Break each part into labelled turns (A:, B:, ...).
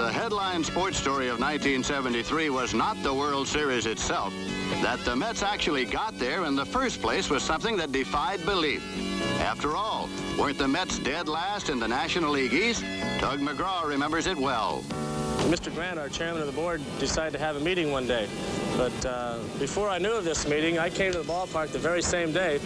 A: the headline sports story of 1973 was not the World Series itself. That the Mets actually got there in the first place was something that defied belief. After all, weren't the Mets dead last in the National League East? Tug McGraw remembers it well.
B: Mr. Grant, our chairman of the board, decided to have a meeting one day. But before I knew of this meeting, I came to the ballpark the very same day,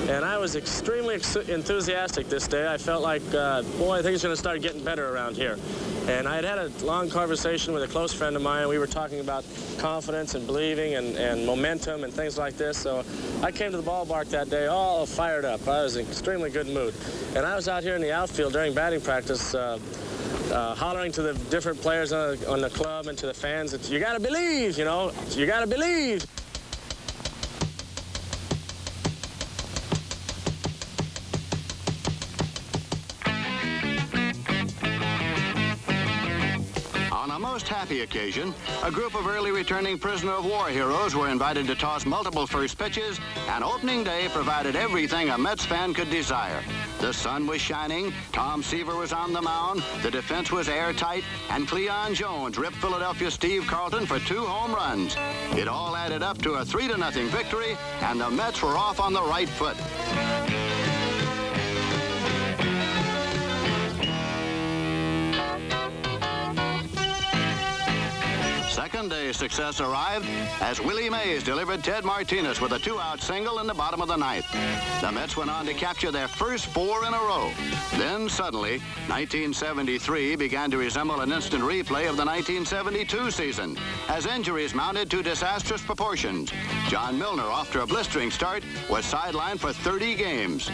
B: and I was extremely enthusiastic this day. I felt like, boy, I think it's going to start getting better around here. And I had a long conversation with a close friend of mine. We were talking about confidence and believing and momentum and things like this. So I came to the ballpark that day all fired up. I was in an extremely good mood. And I was out here in the outfield during batting practice hollering to the different players on the club and to the fans that you got to believe, you know, you got to believe.
A: On a most happy occasion, a group of early returning prisoner of war heroes were invited to toss multiple first pitches, and opening day provided everything a Mets fan could desire. The sun was shining, Tom Seaver was on the mound, the defense was airtight, and Cleon Jones ripped Philadelphia Steve Carlton for 2 home runs. It all added up to a 3-0 victory, and the Mets were off on the right foot. Second day's success arrived as Willie Mays delivered Ted Martinez with a 2-out single in the bottom of the 9th. The Mets went on to capture their first 4 in a row. Then suddenly, 1973 began to resemble an instant replay of the 1972 season as injuries mounted to disastrous proportions. John Milner, off to a blistering start, was sidelined for 30 games.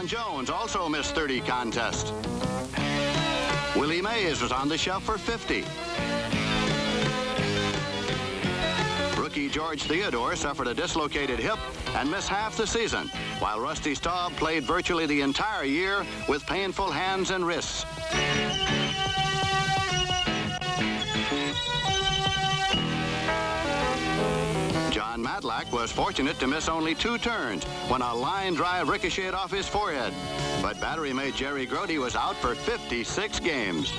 A: Jones also missed 30 contests. Willie Mays was on the shelf for 50. Rookie George Theodore suffered a dislocated hip and missed half the season, while Rusty Staub played virtually the entire year with painful hands and wrists. John Matlack was fortunate to miss only 2 turns when a line drive ricocheted off his forehead. But battery mate Jerry Grody was out for 56 games.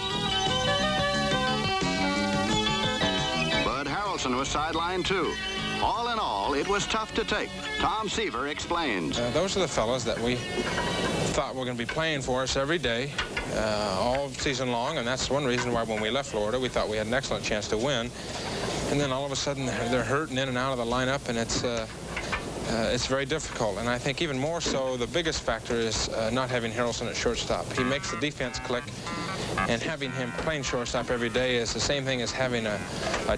A: Bud Harrelson was sidelined too. All in all, it was tough to take. Tom Seaver explains.
C: Those are the fellas that we thought were going to be playing for us every day, all season long, and that's one reason why when we left Florida, we thought we had an excellent chance to win. And then all of a sudden, they're hurting in and out of the lineup, and it's very difficult. And I think even more so, the biggest factor is not having Harrelson at shortstop. He makes the defense click, and having him playing shortstop every day is the same thing as having a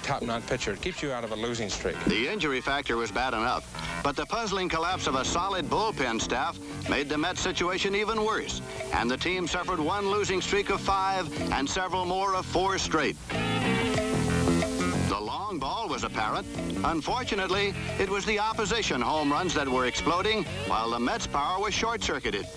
C: top-notch pitcher. It keeps you out of a losing streak.
A: The injury factor was bad enough, but the puzzling collapse of a solid bullpen staff made the Mets situation even worse, and the team suffered 1 losing streak of 5 and several more of 4 straight. The long ball was apparent. Unfortunately, it was the opposition home runs that were exploding, while the Mets' power was short-circuited.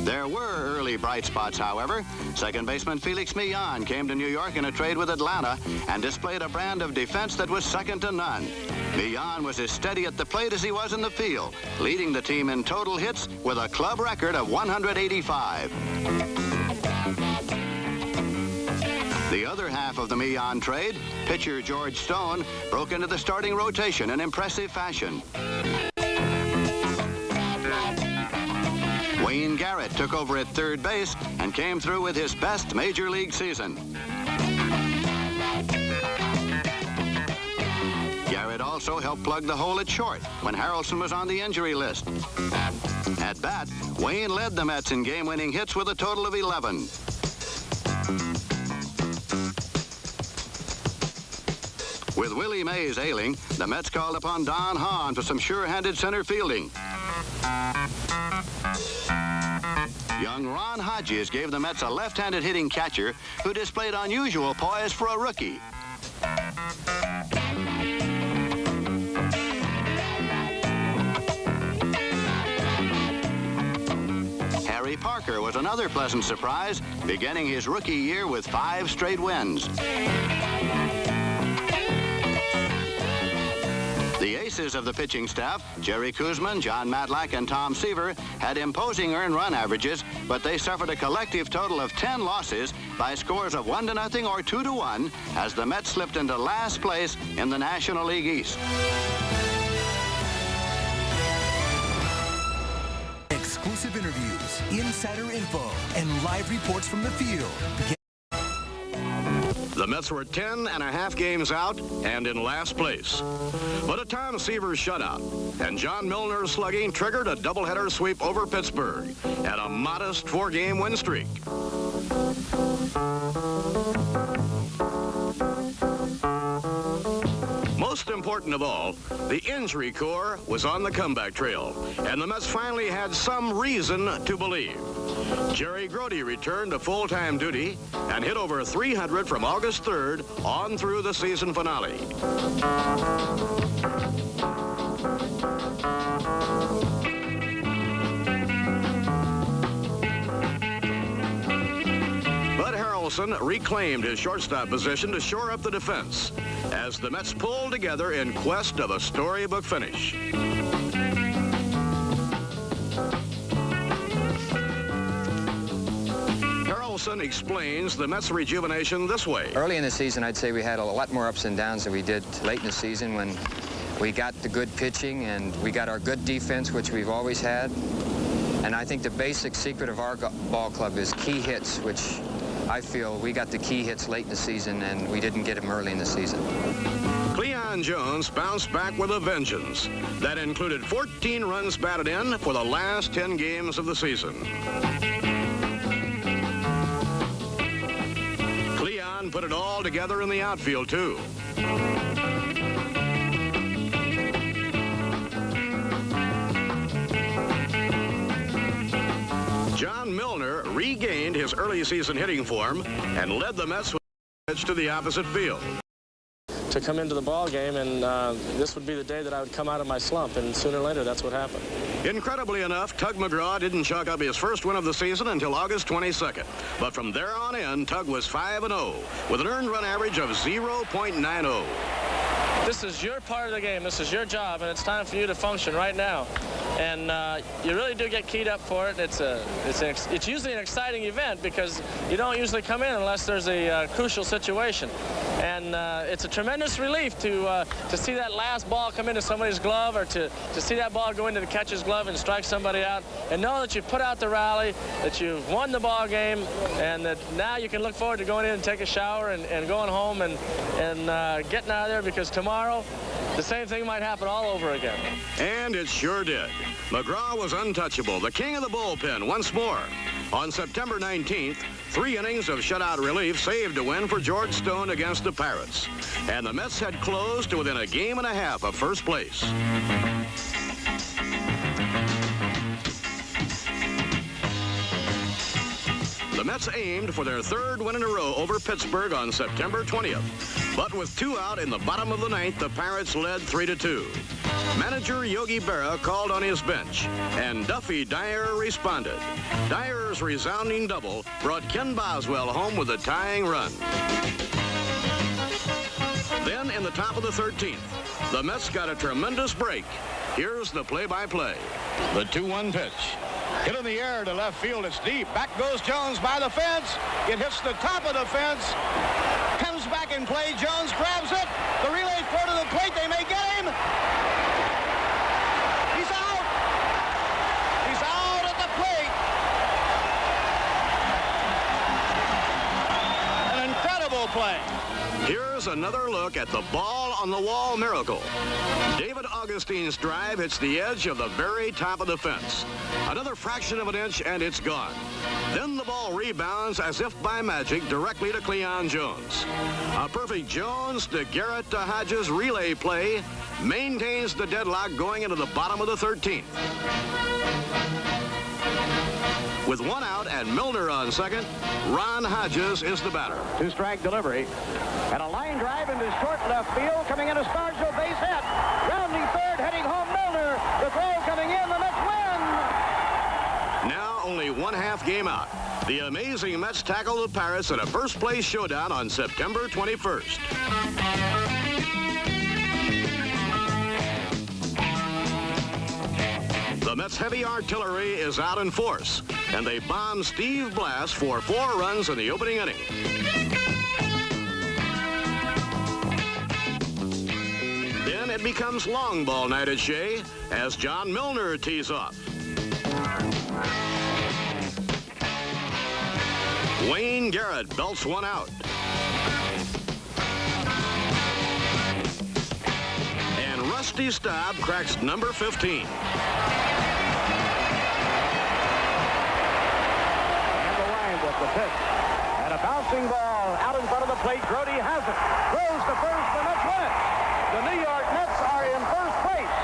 A: There were early bright spots, however. Second baseman Felix Millan came to New York in a trade with Atlanta and displayed a brand of defense that was second to none. Millan was as steady at the plate as he was in the field, leading the team in total hits with a club record of 185. The other half of the Millan trade, pitcher George Stone, broke into the starting rotation in impressive fashion. Wayne Garrett took over at third base and came through with his best major league season. Garrett also helped plug the hole at short when Harrelson was on the injury list. At bat, Wayne led the Mets in game-winning hits with a total of 11. With Willie Mays ailing, the Mets called upon Don Hahn for some sure-handed center fielding. Young Ron Hodges gave the Mets a left-handed hitting catcher who displayed unusual poise for a rookie. Larry Parker was another pleasant surprise, beginning his rookie year with 5 straight wins. The aces of the pitching staff, Jerry Kuzman, John Matlack, and Tom Seaver, had imposing earned run averages, but they suffered a collective total of 10 losses by scores of 1-0 or 2-1 as the Mets slipped into last place in the National League East.
D: Exclusive interviews, insider info, and live reports from the field.
E: The Mets were 10.5 games out and in last place. But a Tom Seaver shutout and John Milner's slugging triggered a doubleheader sweep over Pittsburgh and a modest 4-game win streak. Most important of all, the injury core was on the comeback trail, and the Mets finally had some reason to believe. Jerry Grody returned to full-time duty and hit over 300 from August 3rd on through the season finale. Bud Harrelson reclaimed his shortstop position to shore up the defense as the Mets pulled together in quest of a storybook finish. Harrelson explains the Mets' rejuvenation this way.
F: Early in the season, I'd say we had a lot more ups and downs than we did late in the season when we got the good pitching and we got our good defense, which we've always had. And I think the basic secret of our ball club is key hits, which I feel we got the key hits late in the season and we didn't get them early in the season.
E: Cleon Jones bounced back with a vengeance. That included 14 runs batted in for the last 10 games of the season. Cleon put it all together in the outfield, too. John Milner regained his early season hitting form and led the Mets with edge to the opposite field.
B: To come into the ball game, and this would be the day that I would come out of my slump, and sooner or later that's what happened.
E: Incredibly enough, Tug McGraw didn't chalk up his first win of the season until August 22nd. But from there on in, Tug was 5-0 with an earned run average of 0.90.
B: This is your part of the game. This is your job, and it's time for you to function right now. And you really do get keyed up for it. It's usually an exciting event because you don't usually come in unless there's a crucial situation. And it's a tremendous relief to see that last ball come into somebody's glove, or to see that ball go into the catcher's glove and strike somebody out, and know that you put out the rally, that you've won the ball game, and that now you can look forward to going in and take a shower and going home and getting out of there, because tomorrow the same thing might happen all over again.
E: And it sure did. McGraw was untouchable, the king of the bullpen once more. On September 19th, 3 innings of shutout relief saved a win for George Stone against the Pirates. And the Mets had closed to within a game and a half of first place. The Mets aimed for their 3rd win in a row over Pittsburgh on September 20th. But with 2 out in the bottom of the 9th, the Pirates led 3-2. Manager Yogi Berra called on his bench, and Duffy Dyer responded. Dyer's resounding double brought Ken Boswell home with a tying run. Then in the top of the 13th, the Mets got a tremendous break. Here's the play-by-play.
G: The 2-1 pitch. Hit in the air to left field. It's deep. Back goes Jones by the fence. It hits the top of the fence. Comes back in play. Jones grabs it. The relay's throw to the plate. They may get him. He's out. He's out at the plate. An incredible play.
E: Here's another look at the ball-on-the-wall miracle. David Augustine's drive hits the edge of the very top of the fence. Another fraction of an inch, and it's gone. Then the ball rebounds as if by magic directly to Cleon Jones. A perfect Jones to Garrett to Hodges relay play maintains the deadlock going into the bottom of the 13th. With 1 out and Milner on second, Ron Hodges is the batter.
G: 2-strike delivery. And a line drive into short left field. Coming into Stargell, base hit. Rounding third, heading home Milner. The throw coming in, the Mets win.
E: Now only only one half game out. The amazing Mets tackle the Pirates in a first-place showdown on September 21st. The Mets' heavy artillery is out in force, and they bomb Steve Blass for 4 runs in the opening inning. Then it becomes long ball night at Shea as John Milner tees off. Wayne Garrett belts one out. And Rusty Staub cracks number 15.
G: The pitch. And a bouncing ball out in front of the plate. Grody has it. Throws to first. The Mets win it. The New York Mets are in first place.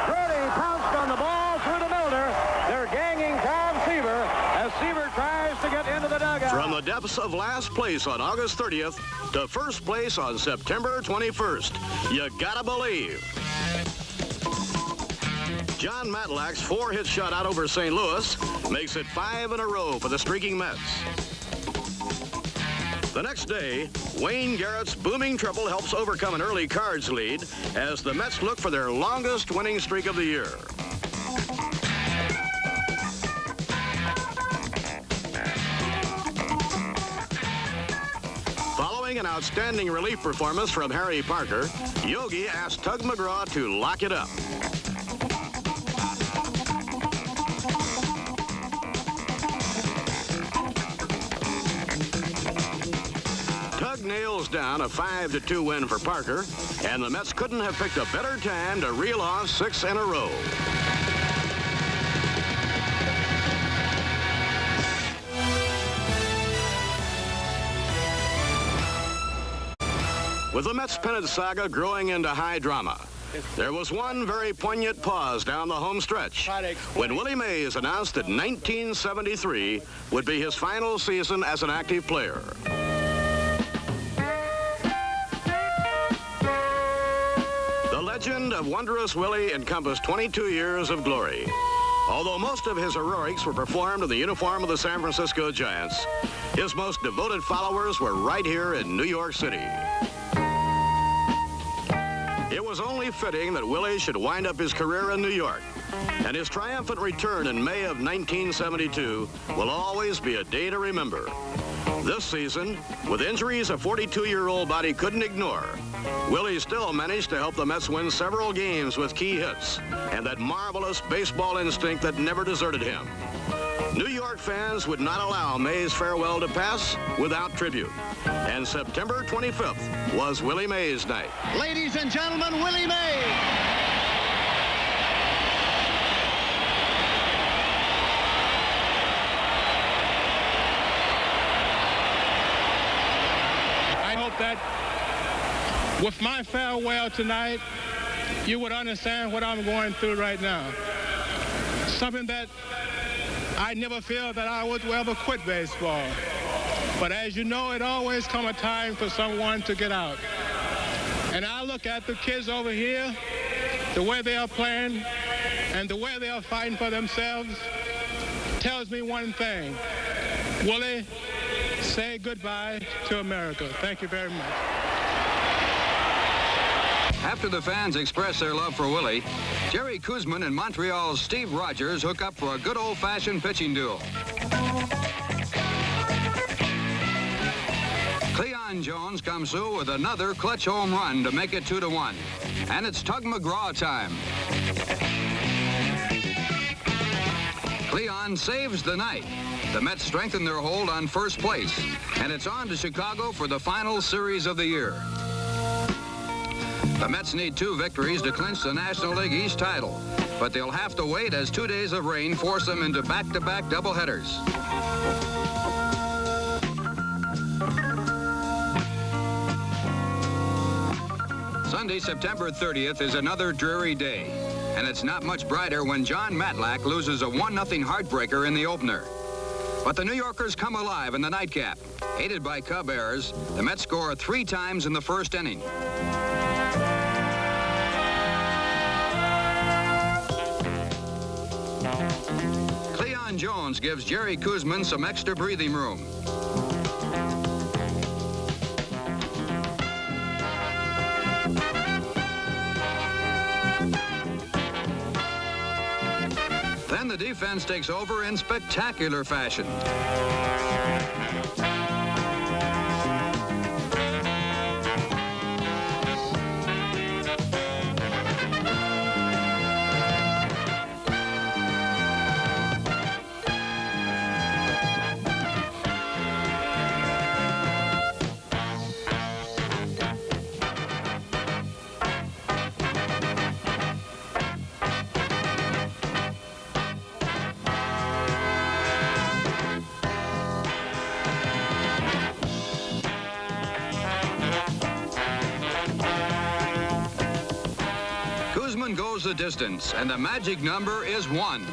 G: Grody pounced on the ball through to Milner. They're ganging Tom Seaver as Seaver tries to get into the dugout.
E: From the depths of last place on August 30th to first place on September 21st. You gotta believe. John Matlack's 4-hit shutout over St. Louis makes it 5 in a row for the streaking Mets. The next day, Wayne Garrett's booming triple helps overcome an early Cards lead as the Mets look for their longest winning streak of the year. Following an outstanding relief performance from Harry Parker, Yogi asked Tug McGraw to lock it up. Nails down a 5-2 win for Parker, and the Mets couldn't have picked a better time to reel off 6 in a row. With the Mets pennant saga growing into high drama, there was one very poignant pause down the home stretch when Willie Mays announced that 1973 would be his final season as an active player. The legend of Wondrous Willie encompassed 22 years of glory. Although most of his heroics were performed in the uniform of the San Francisco Giants, his most devoted followers were right here in New York City. It was only fitting that Willie should wind up his career in New York, and his triumphant return in May of 1972 will always be a day to remember. This season, with injuries a 42-year-old body couldn't ignore, Willie still managed to help the Mets win several games with key hits and that marvelous baseball instinct that never deserted him. New York fans would not allow Mays' farewell to pass without tribute. And September 25th was Willie Mays' night.
G: Ladies and gentlemen, Willie Mays.
C: I hope that with my farewell tonight, you would understand what I'm going through right now. Something that I never felt that I would ever quit baseball. But as you know, it always comes a time for someone to get out. And I look at the kids over here, the way they are playing, and the way they are fighting for themselves, tells me one thing. Willie, say goodbye to America. Thank you very much.
H: After the fans express their love for Willie, Jerry Koosman and Montreal's Steve Rogers hook up for a good old-fashioned pitching duel. Cleon Jones comes through with another clutch home run to make it 2-1. And it's Tug McGraw time. Cleon saves the night. The Mets strengthen their hold on first place, and it's on to Chicago for the final series of the year. The Mets need 2 victories to clinch the National League East title, but they'll have to wait as 2 days of rain force them into back-to-back doubleheaders. Sunday, September 30th is another dreary day, and it's not much brighter when John Matlack loses a 1-0 heartbreaker in the opener. But the New Yorkers come alive in the nightcap. Aided by Cub errors, the Mets score 3 times in the first inning. Cleon Cleon Jones gives Jerry Koosman some extra breathing room. Then the defense takes over in spectacular fashion. Goes the distance, and the magic number is 1.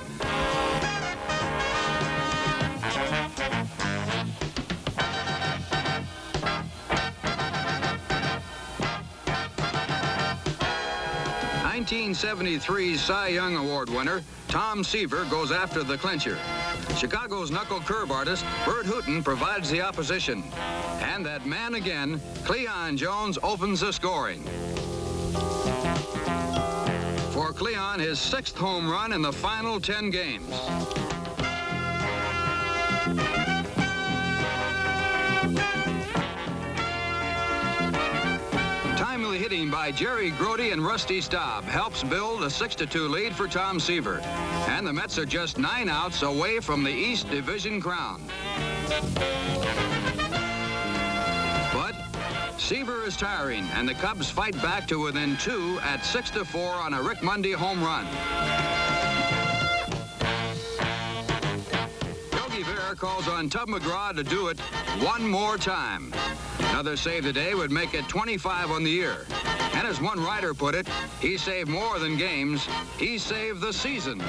H: '73 Cy Young Award winner Tom Seaver goes after the clincher. Chicago's knuckle curve artist Bert Hooton provides the opposition. And that man again, Cleon Jones, opens the scoring. For Cleon, his 6th home run in the final 10 games. Timely hitting by Jerry Grody and Rusty Staub helps build a 6-2 lead for Tom Seaver. And the Mets are just 9 outs away from the East Division crown. Seaver is tiring, and the Cubs fight back to within 2 at 6-4 on a Rick Mundy home run. Yogi Berra calls on Tub McGraw to do it one more time. Another save today would make it 25 on the year. And as one writer put it, he saved more than games. He saved the season.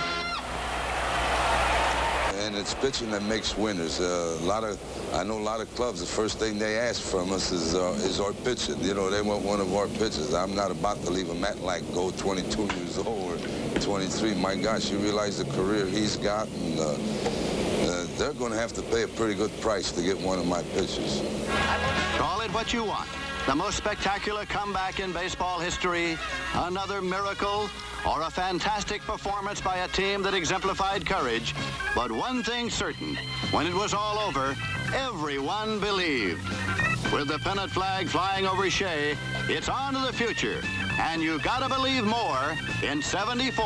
I: And it's pitching that makes winners. I know a lot of clubs, the first thing they ask from us is our pitching. You know, they want one of our pitchers. I'm not about to leave a Matlack go 22 years old or 23. My gosh, you realize the career he's got, and they're going to have to pay a pretty good price to get one of my pitchers.
A: Call it what you want. The most spectacular comeback in baseball history, another miracle, or a fantastic performance by a team that exemplified courage. But one thing certain, when it was all over, everyone believed. With the pennant flag flying over Shea, it's on to the future. And you gotta believe more in '74.